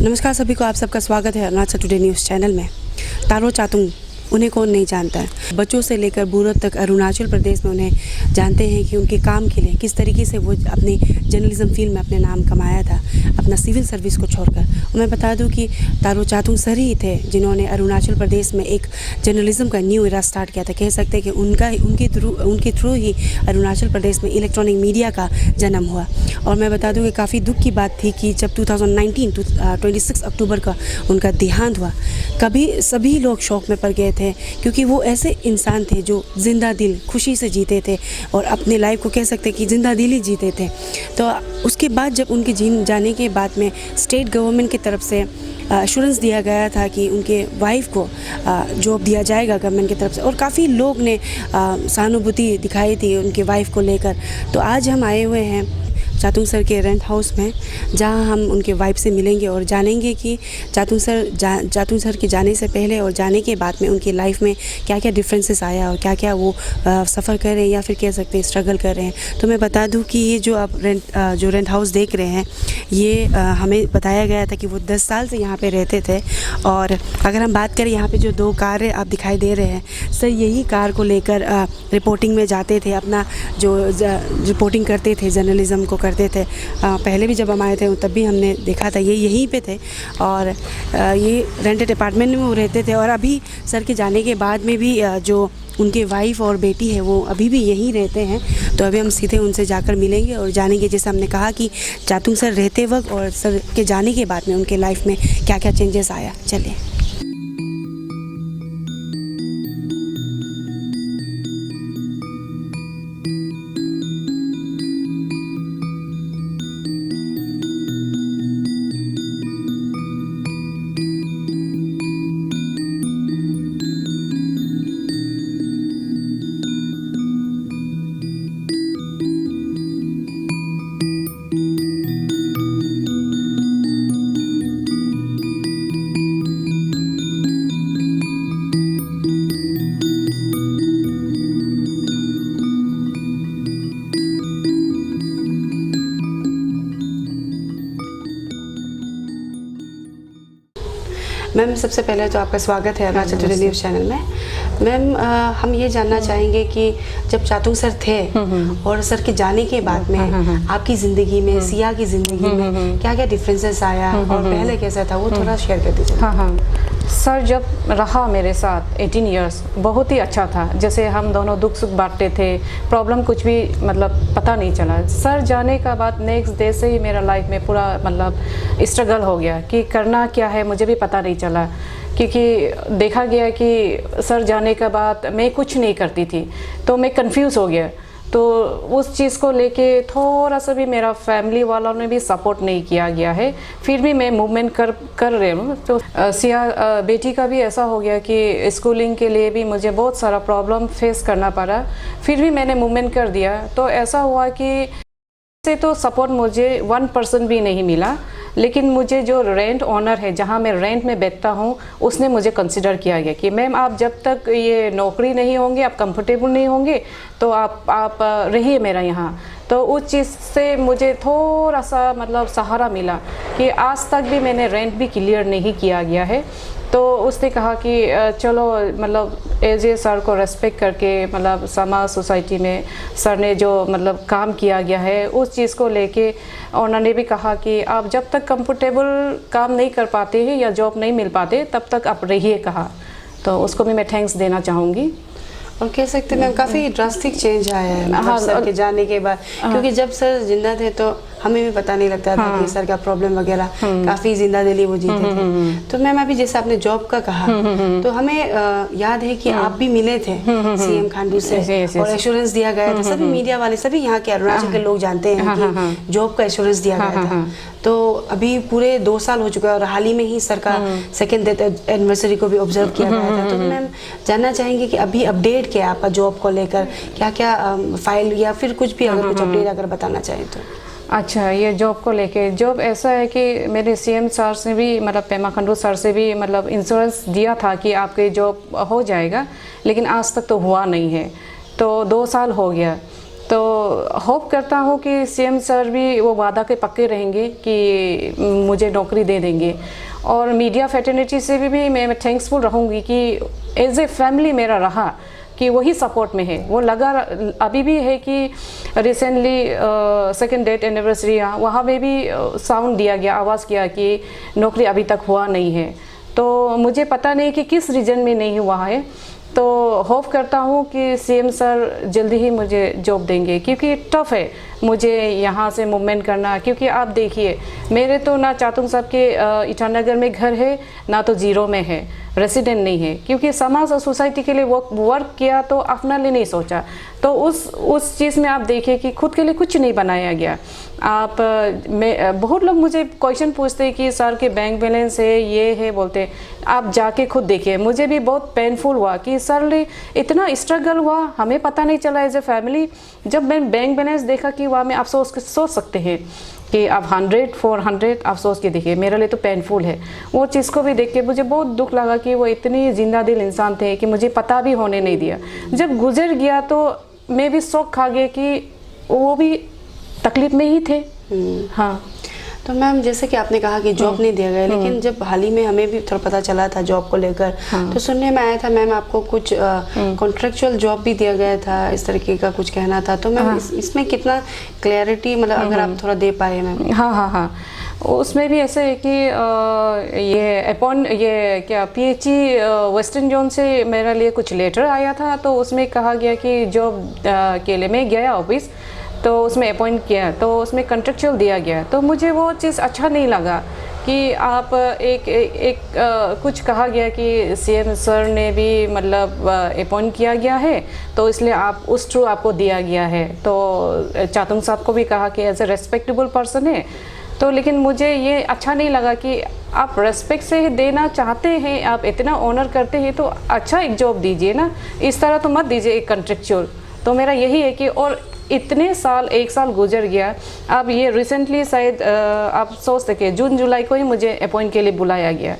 नमस्कार सभी को, आप सबका स्वागत है अरुणाचल टुडे न्यूज़ चैनल में। तारो चातुंग, उन्हें कौन नहीं जानता है। बच्चों से लेकर बूढ़ों तक अरुणाचल प्रदेश में उन्हें जानते हैं कि उनके काम के लिए किस तरीके से वो अपनी जर्नलिज्म फील्ड में अपने नाम कमाया था, अपना सिविल सर्विस को छोड़कर। और मैं बता दूं कि तारो चातुंग सर ही थे जिन्होंने अरुणाचल प्रदेश में एक जर्नलिज्म का न्यू एरा स्टार्ट किया था। कह सकते हैं कि उनके थ्रू ही अरुणाचल प्रदेश में इलेक्ट्रॉनिक मीडिया का जन्म हुआ। और मैं बता दूं कि काफ़ी दुख की बात थी कि जब 26 अक्टूबर का उनका देहांत हुआ, कभी सभी लोग शौक में पड़ गए थे, क्योंकि वो ऐसे इंसान थे जो जिंदा दिल खुशी से जीते थे और अपने लाइफ को कह सकते कि जिंदा दिल ही जीते थे। तो उसके बाद जब उनके जाने के बाद में स्टेट गवर्नमेंट की तरफ से एश्योरेंस दिया गया था कि उनके वाइफ को जॉब दिया जाएगा गवर्नमेंट की तरफ से, और काफ़ी लोग ने सहानुभूति दिखाई थी उनके वाइफ को लेकर। तो आज हम आए हुए हैं चातुंग सर के रेंट हाउस में, जहां हम उनके वाइफ से मिलेंगे और जानेंगे कि चातुंग सर के जाने से पहले और जाने के बाद में उनकी लाइफ में क्या क्या डिफरेंसेस आया और क्या क्या वो सफ़र कर रहे हैं या फिर कह सकते हैं स्ट्रगल कर रहे हैं। तो मैं बता दूं कि ये जो आप रेंट हाउस देख रहे हैं, ये हमें बताया गया था कि वो 10 साल से यहाँ पर रहते थे। और अगर हम बात करें यहाँ पर जो 2 कार आप दिखाई दे रहे हैं, सर यही कार को लेकर रिपोर्टिंग में जाते थे, अपना जो रिपोर्टिंग करते थे, जर्नलिज्म को करते थे। पहले भी जब हम आए थे तब भी हमने देखा था ये यहीं पे थे, और ये रेंटेड अपार्टमेंट में वो रहते थे। और अभी सर के जाने के बाद में भी जो उनके वाइफ और बेटी है वो अभी भी यहीं रहते हैं। तो अभी हम सीधे उनसे जाकर मिलेंगे और जानेंगे, जैसे हमने कहा कि चातुंग सर रहते वक्त और सर के जाने के बाद में उनके लाइफ में क्या क्या चेंजेस आया। चलिए। मैम, सबसे पहले तो आपका स्वागत है अरुणाचल टुडे न्यूज़ चैनल में। मैम, हम ये जानना चाहेंगे कि जब चातुंग सर थे और सर के जाने के बाद में आपकी ज़िंदगी में, सिया की ज़िंदगी में क्या क्या डिफरेंसेस आया और पहले कैसा था, वो थोड़ा शेयर कर दीजिए। हाँ, सर जब रहा मेरे साथ 18 इयर्स बहुत ही अच्छा था। जैसे हम दोनों दुख सुख बांटते थे, प्रॉब्लम कुछ भी मतलब पता नहीं चला। सर जाने का बाद नेक्स्ट डे से ही मेरा लाइफ में पूरा मतलब स्ट्रगल हो गया कि करना क्या है मुझे भी पता नहीं चला, क्योंकि देखा गया कि सर जाने के बाद मैं कुछ नहीं करती थी, तो मैं कंफ्यूज हो गया। तो उस चीज़ को लेके थोड़ा सा भी मेरा फैमिली वालों ने भी सपोर्ट नहीं किया गया है, फिर भी मैं मूवमेंट कर रही हूँ। तो सिया बेटी का भी ऐसा हो गया कि स्कूलिंग के लिए भी मुझे बहुत सारा प्रॉब्लम फेस करना पड़ा, फिर भी मैंने मूवमेंट कर दिया। तो ऐसा हुआ कि से तो सपोर्ट मुझे 1% भी नहीं मिला, लेकिन मुझे जो रेंट ओनर है जहाँ मैं रेंट में बैठता हूँ उसने मुझे कंसिडर किया गया कि मैम आप जब तक ये नौकरी नहीं होंगे, आप कंफर्टेबल नहीं होंगे, तो आप रहिए मेरा यहाँ। तो उस चीज़ से मुझे थोड़ा सा मतलब सहारा मिला कि आज तक भी मैंने रेंट भी क्लियर नहीं किया गया है। तो उसने कहा कि चलो मतलब एज ए सर को रेस्पेक्ट करके मतलब समाज सोसाइटी में सर ने जो मतलब काम किया गया है उस चीज़ को लेके उन्होंने भी कहा कि आप जब तक कंफर्टेबल काम नहीं कर पाते हैं या जॉब नहीं मिल पाते तब तक आप रहिए कहा। तो उसको भी मैं थैंक्स देना चाहूँगी। और कह सकते हैं मैम काफ़ी ड्रास्टिक चेंज आया है मतलब सर के जाने के बाद, क्योंकि जब सर जिंदा थे तो हमें भी पता नहीं लगता था कि सर का प्रॉब्लम वगैरह, काफ़ी जिंदा दिली वो जीते थे। तो मैम अभी जैसे आपने जॉब का कहा, तो हमें याद है कि आप भी मिले थे सीएम खांडू से और एश्योरेंस दिया गया था। सभी मीडिया वाले, सभी यहाँ के अरुणाचल के लोग जानते हैं कि जॉब का एश्योरेंस दिया गया था। तो अभी पूरे 2 साल हो चुका है और हाल ही में ही सर का सेकेंड डेथ एनिवर्सरी को भी ऑब्जर्व किया गया था। तो मैम जानना चाहेंगे कि अभी अपडेट क्या है आपका जॉब को लेकर, क्या क्या फाइल या फिर कुछ भी अगर कुछ अपडेट अगर बताना चाहें तो। अच्छा, ये जॉब को लेके जॉब ऐसा है कि मेरे सीएम सर से भी मतलब पेमा खंडू सर से भी मतलब इंश्योरेंस दिया था कि आपके जॉब हो जाएगा, लेकिन आज तक तो हुआ नहीं है। तो 2 साल हो गया। तो होप करता हूँ कि सीएम सर भी वो वादा के पक्के रहेंगे कि मुझे नौकरी दे देंगे। और मीडिया फ्रेटर्निटी से भी मैं थैंक्सफुल रहूँगी कि एज ए फैमिली मेरा रहा कि वही सपोर्ट में है। वो लगा अभी भी है कि रिसेंटली सेकेंड डेथ एनिवर्सरी वहाँ में भी साउंड दिया गया, आवाज़ किया कि नौकरी अभी तक हुआ नहीं है। तो मुझे पता नहीं कि किस रीजन में नहीं हुआ है। तो होप करता हूँ कि सीएम सर जल्दी ही मुझे जॉब देंगे, क्योंकि टफ़ है मुझे यहाँ से मूवमेंट करना। क्योंकि आप देखिए, मेरे तो ना चातुंग साहब के ईटानगर में घर है, ना तो जीरो में है, रेसिडेंट नहीं है। क्योंकि समाज और सोसाइटी के लिए वर्क किया तो अपना लिए नहीं सोचा। तो उस चीज़ में आप देखिए कि खुद के लिए कुछ नहीं बनाया गया। बहुत लोग मुझे क्वेश्चन पूछते हैं कि सर के बैंक बैलेंस है, ये है, बोलते आप जाके खुद देखिए। मुझे भी बहुत पेनफुल हुआ कि सर ने इतना स्ट्रगल हुआ, हमें पता नहीं चला एज ए फैमिली। जब मैं बैंक बैलेंस देखा कि वहाँ में आप सोच सकते हैं कि आप 100 400 आप सोच के देखिए, मेरे लिए तो पेनफुल है। वो चीज़ को भी देख के मुझे बहुत दुख लगा कि वो इतनी जिंदा दिल इंसान थे कि मुझे पता भी होने नहीं दिया। जब गुजर गया तो मैं भी शौक खा गया कि वो भी तकलीफ में ही थे। हाँ, तो मैम जैसे कि आपने कहा कि जॉब नहीं दिया गया, लेकिन जब हाल ही में हमें भी थोड़ा पता चला था जॉब को लेकर, तो सुनने में आया था मैम आपको कुछ कॉन्ट्रेक्चुअल जॉब भी दिया गया था, इस तरीके का कुछ कहना था। तो मैम इसमें कितना क्लैरिटी, मतलब अगर आप थोड़ा दे पाए मैम। हाँ, उसमें भी ऐसे है कि ये क्या पीएचई वेस्टर्न जोन से मेरे लिए कुछ लेटर आया था। तो उसमें कहा गया कि जॉब के लिए मैं गया ऑफिस, तो उसमें अपॉइंट किया, तो उसमें कॉन्ट्रेक्चुअल दिया गया। तो मुझे वो चीज़ अच्छा नहीं लगा कि आप कुछ कहा गया कि सीएम सर ने भी मतलब अपॉइंट किया गया है, तो इसलिए आप उस थ्रू आपको दिया गया है। तो चातुंग साहब को भी कहा कि एज ए रेस्पेक्टेबल पर्सन है। तो लेकिन मुझे ये अच्छा नहीं लगा कि आप रेस्पेक्ट से देना चाहते हैं, आप इतना ऑनर करते हैं, तो अच्छा एक जॉब दीजिए ना, इस तरह तो मत दीजिए एक कॉन्ट्रेक्चुअल। तो मेरा यही है कि, और इतने साल, 1 साल गुजर गया। अब ये रिसेंटली शायद आप सोच सके जून जुलाई को ही मुझे अपॉइंट के लिए बुलाया गया।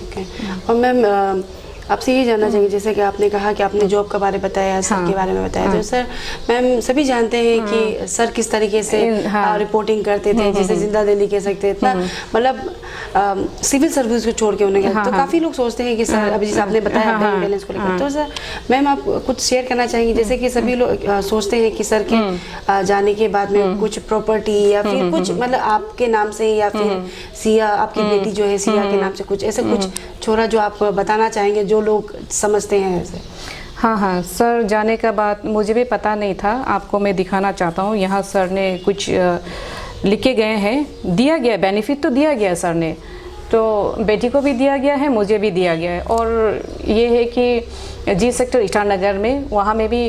ओके। और मैम आपसे ये जानना चाहेंगे, जैसे कि आपने कहा कि आपने जॉब के बारे में बताया, सर के बारे में बताया, तो सर मैम सभी जानते हैं कि सर किस तरीके से रिपोर्टिंग करते थे, जैसे जिंदा दिली कह सकते हैं, इतना मतलब सिविल सर्विस को छोड़ के उन्हें। तो काफ़ी लोग सोचते हैं कि सर, अभी जैसे आपने बताया बैंक बैलेंस को लेकर, तो सर मैम आप कुछ शेयर करना चाहेंगी, जैसे कि सभी लोग सोचते हैं कि सर के जाने के बाद में कुछ प्रॉपर्टी या फिर कुछ मतलब आपके नाम से, या फिर सिया आपकी बेटी जो है सिया के नाम से कुछ ऐसे कुछ छोरा जो आप बताना चाहेंगे जो लोग समझते हैं ऐसे। हाँ, सर जाने का बाद मुझे भी पता नहीं था। आपको मैं दिखाना चाहता हूँ, यहाँ सर ने कुछ लिखे गए हैं, दिया गया बेनिफिट तो दिया गया सर ने, तो बेटी को भी दिया गया है, मुझे भी दिया गया है। और ये है कि जी सेक्टर ईटानगर में, वहाँ में भी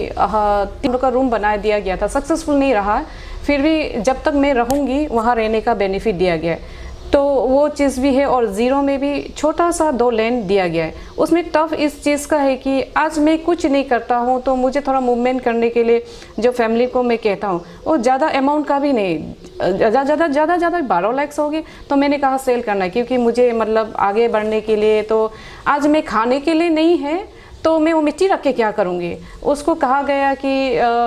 3 का रूम बना दिया गया था, सक्सेसफुल नहीं रहा, फिर भी जब तक मैं रहूँगी वहाँ रहने का बेनिफिट दिया गया है। तो वो चीज़ भी है। और ज़ीरो में भी छोटा सा 2 लैंड दिया गया है। उसमें टफ इस चीज़ का है कि आज मैं कुछ नहीं करता हूँ, तो मुझे थोड़ा मूवमेंट करने के लिए जो फैमिली को मैं कहता हूँ, वो ज़्यादा अमाउंट का भी नहीं, ज़्यादा 12 लाख हो गए, तो मैंने कहा सेल करना है, क्योंकि मुझे मतलब आगे बढ़ने के लिए, तो आज मैं खाने के लिए नहीं है, तो मैं वो मिट्टी रख के क्या करूँगी। उसको कहा गया कि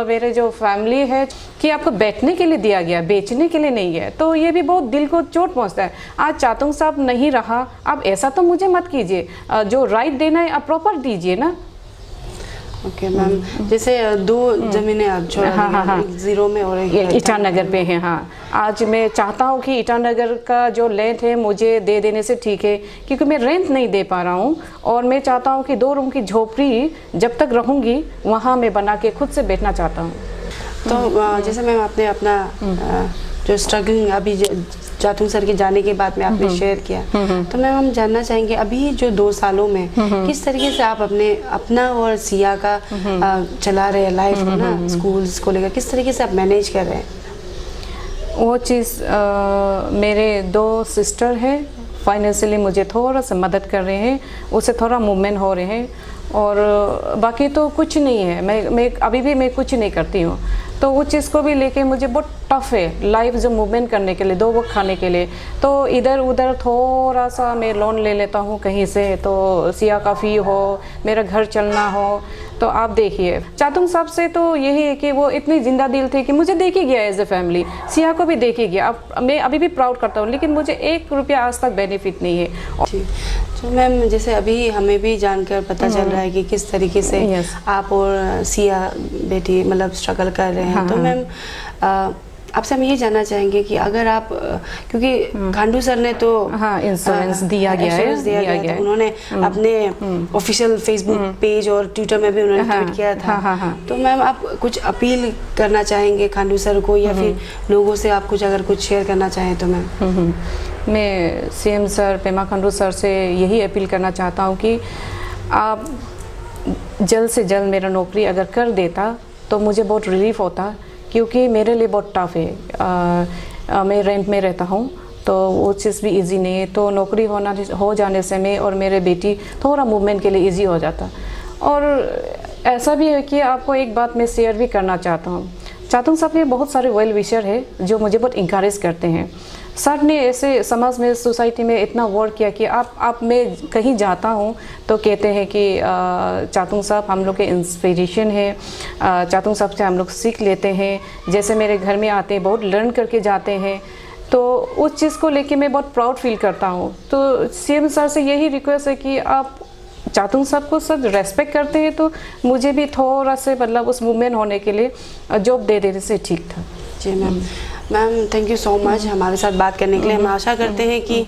मेरे जो फैमिली है कि आपको बैठने के लिए दिया गया, बेचने के लिए नहीं है। तो ये भी बहुत दिल को चोट पहुँचता है। आज चातुंग साहब नहीं रहा, आप ऐसा तो मुझे मत कीजिए, जो राइट देना है आप प्रॉपर दीजिए ना। ओके मैम, जैसे 2 जमीनें आप छोड़, एक ज़ीरो में और एक ईटानगर पे है। हाँ, आज मैं चाहता हूँ कि ईटानगर का जो लेंथ है मुझे दे देने से ठीक है, क्योंकि मैं रेंट नहीं दे पा रहा हूँ। और मैं चाहता हूँ कि 2 रूम की झोपड़ी जब तक रहूँगी वहाँ मैं बना के खुद से बैठना चाहता हूँ। तो जैसे मैम आपने अपना जो स्ट्रगलिंग अभी चातुंग सर के जाने के बाद में आपने शेयर किया, तो मैम हम जानना चाहेंगे अभी जो 2 सालों में किस तरीके से आप अपना और सिया का चला रहे हैं लाइफ को ना, स्कूल्स को लेकर किस तरीके से आप मैनेज कर रहे हैं? वो चीज़ मेरे 2 सिस्टर हैं, फाइनेंशियली मुझे थोड़ा सा मदद कर रहे हैं, उससे थोड़ा मूवमेंट हो रहे हैं। और बाकी तो कुछ नहीं है, मैं अभी भी मैं कुछ नहीं करती हूँ। तो वो चीज़ को भी लेके मुझे बहुत टफ है लाइफ, जो मूवमेंट करने के लिए, 2 वक्त खाने के लिए। तो इधर उधर थोड़ा सा मैं लोन ले लेता हूँ कहीं से, तो सिया का फ़ी हो, मेरा घर चलना हो, तो आप देखिए चातुंग साहब से तो यही है कि वो इतनी जिंदा दिल थे कि मुझे देख ही गया एज ए फैमिली, सिया को भी देख ही गया। अब मैं अभी भी प्राउड करता हूँ, लेकिन मुझे 1 रुपया आज तक बेनिफिट नहीं है। जी, तो मैम जैसे अभी हमें भी जानकर पता चल रहा है कि किस तरीके से Yes. आप और सिया बेटी मतलब स्ट्रगल कर रहे हैं। हाँ, तो हाँ। मैम आपसे हम ये जानना चाहेंगे कि अगर आप क्योंकि खांडू सर ने तो हाँ, इंश्योरेंस दिया गया है, इंश्योरेंस दिया दिया गया गया था। है। उन्होंने अपने ऑफिशियल फेसबुक पेज और ट्विटर में भी उन्होंने हाँ, ट्वीट किया था। हाँ, हाँ, हाँ। तो मैम आप कुछ अपील करना चाहेंगे खांडू सर को, या फिर लोगों से आप कुछ अगर कुछ शेयर करना चाहें तो मैम? मैं CM sir, Pema Khandu sir से यही अपील करना चाहता हूँ कि आप जल्द से जल्द मेरा नौकरी अगर कर देता तो मुझे बहुत रिलीफ होता, क्योंकि मेरे लिए बहुत टफ है। मैं रेंट में रहता हूँ तो वो चीज़ भी इजी नहीं है। तो नौकरी हो जाने से मैं और मेरे बेटी थोड़ा मूवमेंट के लिए इजी हो जाता। और ऐसा भी है कि आपको एक बात मैं शेयर भी करना चाहता हूँ। चातुंग साहब के बहुत सारे वेल विशर है जो मुझे बहुत इंकरेज करते हैं। सर ने ऐसे समाज में, सोसाइटी में इतना वर्क किया कि आप मैं कहीं जाता हूँ तो कहते हैं कि चातुंग साहब हम लोग के इंस्पिरेशन है, चातुंग साहब से हम लोग सीख लेते हैं। जैसे मेरे घर में आते हैं, बहुत लर्न करके जाते हैं, तो उस चीज़ को लेके मैं बहुत प्राउड फील करता हूँ। तो सीएम सर से यही रिक्वेस्ट है कि आप चातुंग साहब को सब रेस्पेक्ट करते हैं तो मुझे भी थोड़ा से मतलब उस मूवमेंट होने के लिए जॉब दे देने से ठीक था। जी ma'am, ma'am thank you so much हमारे साथ बात करने के लिए। हम आशा करते हैं कि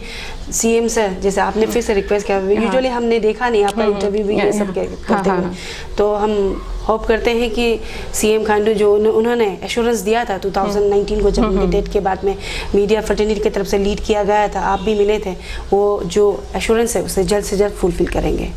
सीएम सर, जैसे आपने फिर से रिक्वेस्ट किया, यूजुअली हमने देखा नहीं आपका इंटरव्यू भी ये सब करते हुए, तो हम होप करते हैं कि सीएम खांडू जो उन्होंने एश्योरेंस दिया था 2019 को, जब उनके डेथ के बाद में मीडिया फ्रेटर्निटी की तरफ से लीड किया गया था, आप भी मिले थे, वो जो एश्योरेंस है उसे जल्द से जल्द फुलफिल करेंगे।